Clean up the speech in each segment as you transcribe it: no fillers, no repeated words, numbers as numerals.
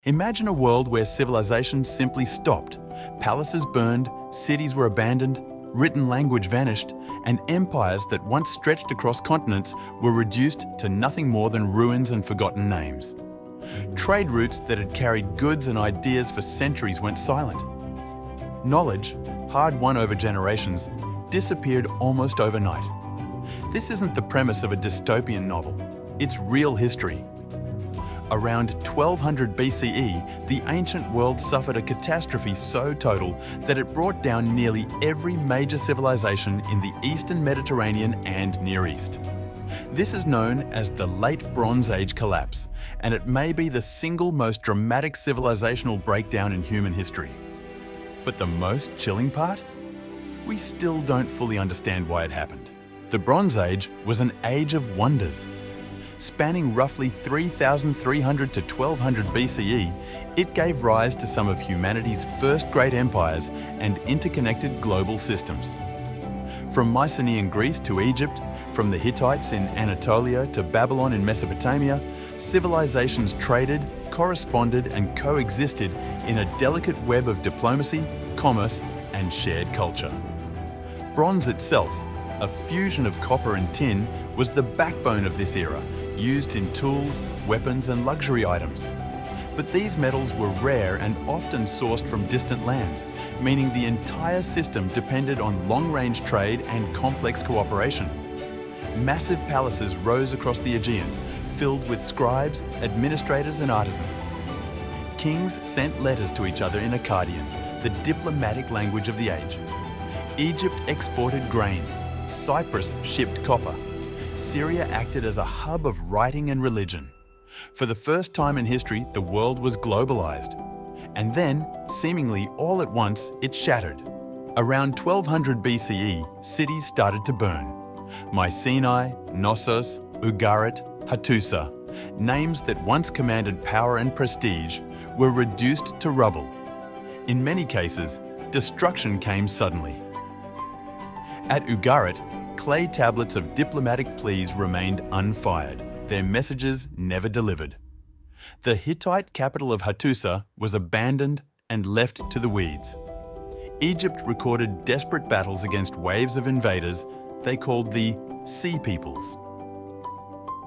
Imagine a world where civilization simply stopped. Palaces burned, cities were abandoned, written language vanished, and empires that once stretched across continents were reduced to nothing more than ruins and forgotten names. Trade routes that had carried goods and ideas for centuries went silent. Knowledge, hard-won over generations, disappeared almost overnight. This isn't the premise of a dystopian novel. It's real history. Around 1200 BCE, the ancient world suffered a catastrophe so total that it brought down nearly every major civilization in the Eastern Mediterranean and Near East. This is known as the Late Bronze Age collapse, and it may be the single most dramatic civilizational breakdown in human history. But the most chilling part? We still don't fully understand why it happened. The Bronze Age was an age of wonders. Spanning roughly 3,300 to 1200 BCE, it gave rise to some of humanity's first great empires and interconnected global systems. From Mycenaean Greece to Egypt, from the Hittites in Anatolia to Babylon in Mesopotamia, civilizations traded, corresponded, and coexisted in a delicate web of diplomacy, commerce, and shared culture. Bronze itself, a fusion of copper and tin, was the backbone of this era, used in tools, weapons, and luxury items. But these metals were rare and often sourced from distant lands, meaning the entire system depended on long-range trade and complex cooperation. Massive palaces rose across the Aegean, filled with scribes, administrators, and artisans. Kings sent letters to each other in Akkadian, the diplomatic language of the age. Egypt exported grain. Cyprus shipped copper. Syria acted as a hub of writing and religion. For the first time in history, the world was globalized. And then, seemingly all at once, it shattered. Around 1200 BCE, cities started to burn. Mycenae, Knossos, Ugarit, Hattusa, names that once commanded power and prestige, were reduced to rubble. In many cases, destruction came suddenly. At Ugarit, clay tablets of diplomatic pleas remained unfired, their messages never delivered. The Hittite capital of Hattusa was abandoned and left to the weeds. Egypt recorded desperate battles against waves of invaders they called the Sea Peoples.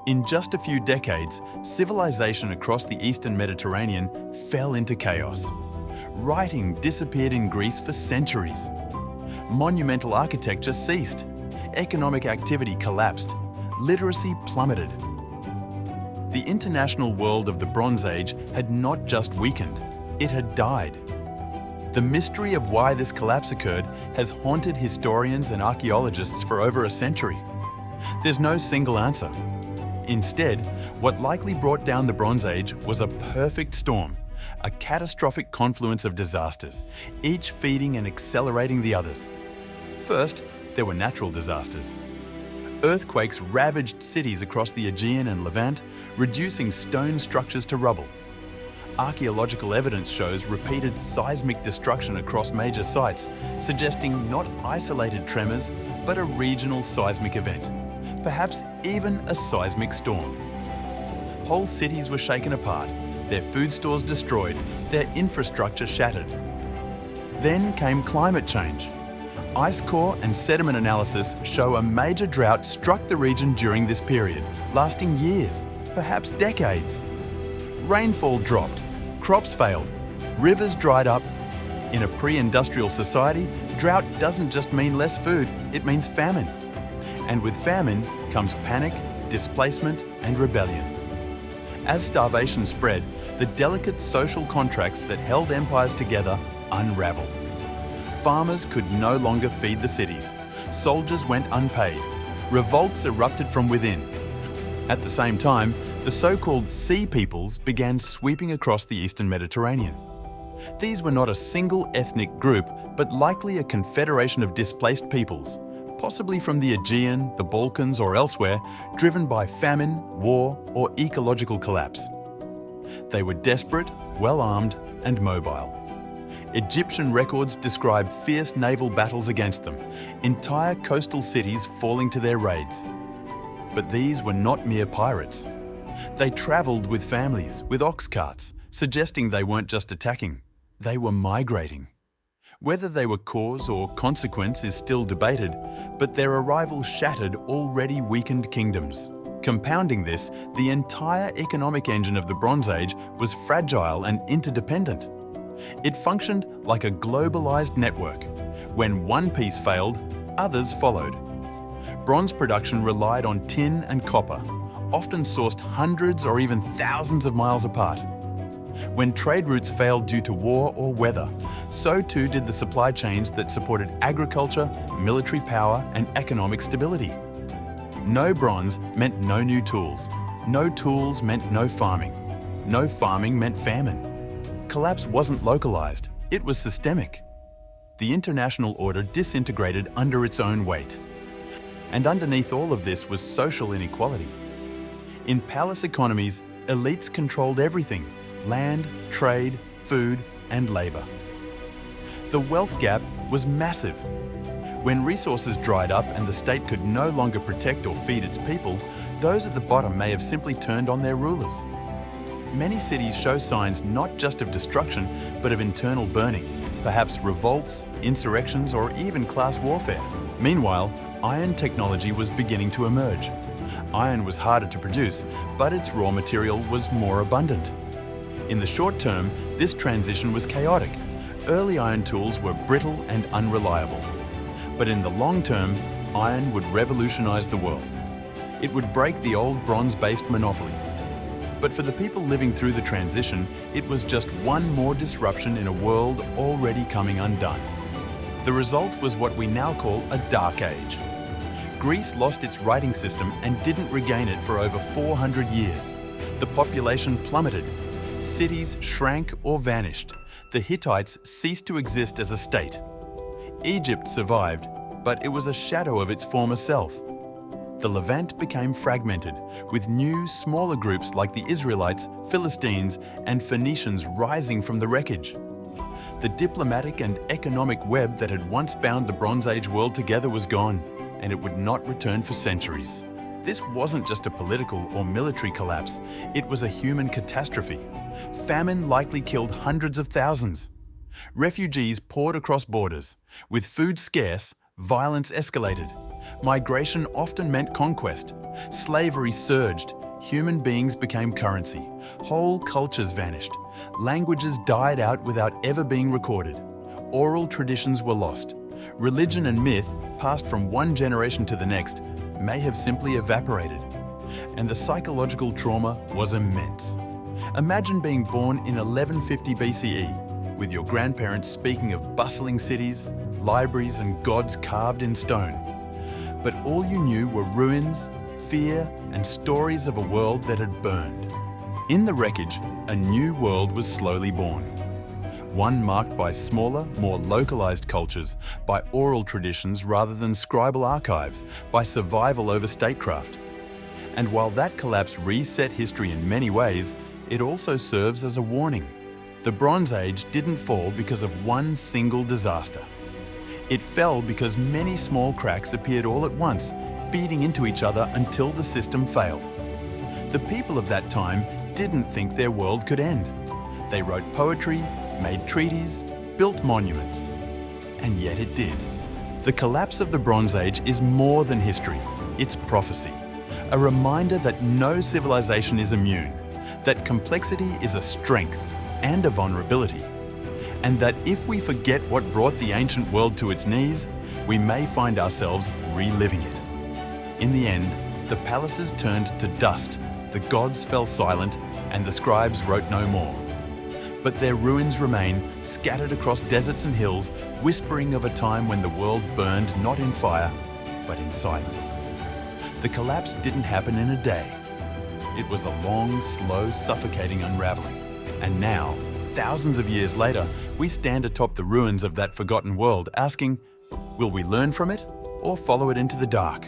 In just a few decades, civilization across the Eastern Mediterranean fell into chaos. Writing disappeared in Greece for centuries. Monumental architecture ceased. Economic activity collapsed. Literacy plummeted. The international world of the Bronze Age had not just weakened, it had died. The mystery of why this collapse occurred has haunted historians and archaeologists for over a century. There's no single answer. Instead, what likely brought down the Bronze Age was a perfect storm, a catastrophic confluence of disasters, each feeding and accelerating the others. First, there were natural disasters. Earthquakes ravaged cities across the Aegean and Levant, reducing stone structures to rubble. Archaeological evidence shows repeated seismic destruction across major sites, suggesting not isolated tremors, but a regional seismic event, perhaps even a seismic storm. Whole cities were shaken apart, their food stores destroyed, their infrastructure shattered. Then came climate change. Ice core and sediment analysis show a major drought struck the region during this period, lasting years, perhaps decades. Rainfall dropped, crops failed, rivers dried up. In a pre-industrial society, drought doesn't just mean less food, it means famine. And with famine comes panic, displacement, and rebellion. As starvation spread, the delicate social contracts that held empires together unraveled. Farmers could no longer feed the cities. Soldiers went unpaid. Revolts erupted from within. At the same time, the so-called Sea Peoples began sweeping across the Eastern Mediterranean. These were not a single ethnic group, but likely a confederation of displaced peoples, possibly from the Aegean, the Balkans, or elsewhere, driven by famine, war, or ecological collapse. They were desperate, well-armed, and mobile. Egyptian records describe fierce naval battles against them, entire coastal cities falling to their raids. But these were not mere pirates. They travelled with families, with ox carts, suggesting they weren't just attacking, they were migrating. Whether they were cause or consequence is still debated, but their arrival shattered already weakened kingdoms. Compounding this, the entire economic engine of the Bronze Age was fragile and interdependent. It functioned like a globalized network. When one piece failed, others followed. Bronze production relied on tin and copper, often sourced hundreds or even thousands of miles apart. When trade routes failed due to war or weather, so too did the supply chains that supported agriculture, military power, and economic stability. No bronze meant no new tools. No tools meant no farming. No farming meant famine. Collapse wasn't localized, it was systemic. The international order disintegrated under its own weight. And underneath all of this was social inequality. In palace economies, elites controlled everything: land, trade, food, and labor. The wealth gap was massive. When resources dried up and the state could no longer protect or feed its people, those at the bottom may have simply turned on their rulers. Many cities show signs not just of destruction, but of internal burning, perhaps revolts, insurrections, or even class warfare. Meanwhile, iron technology was beginning to emerge. Iron was harder to produce, but its raw material was more abundant. In the short term, this transition was chaotic. Early iron tools were brittle and unreliable. But in the long term, iron would revolutionize the world. It would break the old bronze-based monopolies. But for the people living through the transition, it was just one more disruption in a world already coming undone. The result was what we now call a Dark Age. Greece lost its writing system and didn't regain it for over 400 years. The population plummeted. Cities shrank or vanished. The Hittites ceased to exist as a state. Egypt survived, but it was a shadow of its former self. The Levant became fragmented, with new, smaller groups like the Israelites, Philistines, and Phoenicians rising from the wreckage. The diplomatic and economic web that had once bound the Bronze Age world together was gone, and it would not return for centuries. This wasn't just a political or military collapse, it was a human catastrophe. Famine likely killed hundreds of thousands. Refugees poured across borders. With food scarce, violence escalated. Migration often meant conquest. Slavery surged. Human beings became currency. Whole cultures vanished. Languages died out without ever being recorded. Oral traditions were lost. Religion and myth, passed from one generation to the next, may have simply evaporated. And the psychological trauma was immense. Imagine being born in 1150 BCE, with your grandparents speaking of bustling cities, libraries, and gods carved in stone. But all you knew were ruins, fear, and stories of a world that had burned. In the wreckage, a new world was slowly born. One marked by smaller, more localized cultures, by oral traditions rather than scribal archives, by survival over statecraft. And while that collapse reset history in many ways, it also serves as a warning. The Bronze Age didn't fall because of one single disaster. It fell because many small cracks appeared all at once, feeding into each other until the system failed. The people of that time didn't think their world could end. They wrote poetry, made treaties, built monuments. And yet it did. The collapse of the Bronze Age is more than history, it's prophecy. A reminder that no civilization is immune, that complexity is a strength and a vulnerability, and that if we forget what brought the ancient world to its knees, we may find ourselves reliving it. In the end, the palaces turned to dust, the gods fell silent, and the scribes wrote no more. But their ruins remain, scattered across deserts and hills, whispering of a time when the world burned not in fire, but in silence. The collapse didn't happen in a day. It was a long, slow, suffocating unraveling. And now, thousands of years later, we stand atop the ruins of that forgotten world asking, will we learn from it or follow it into the dark?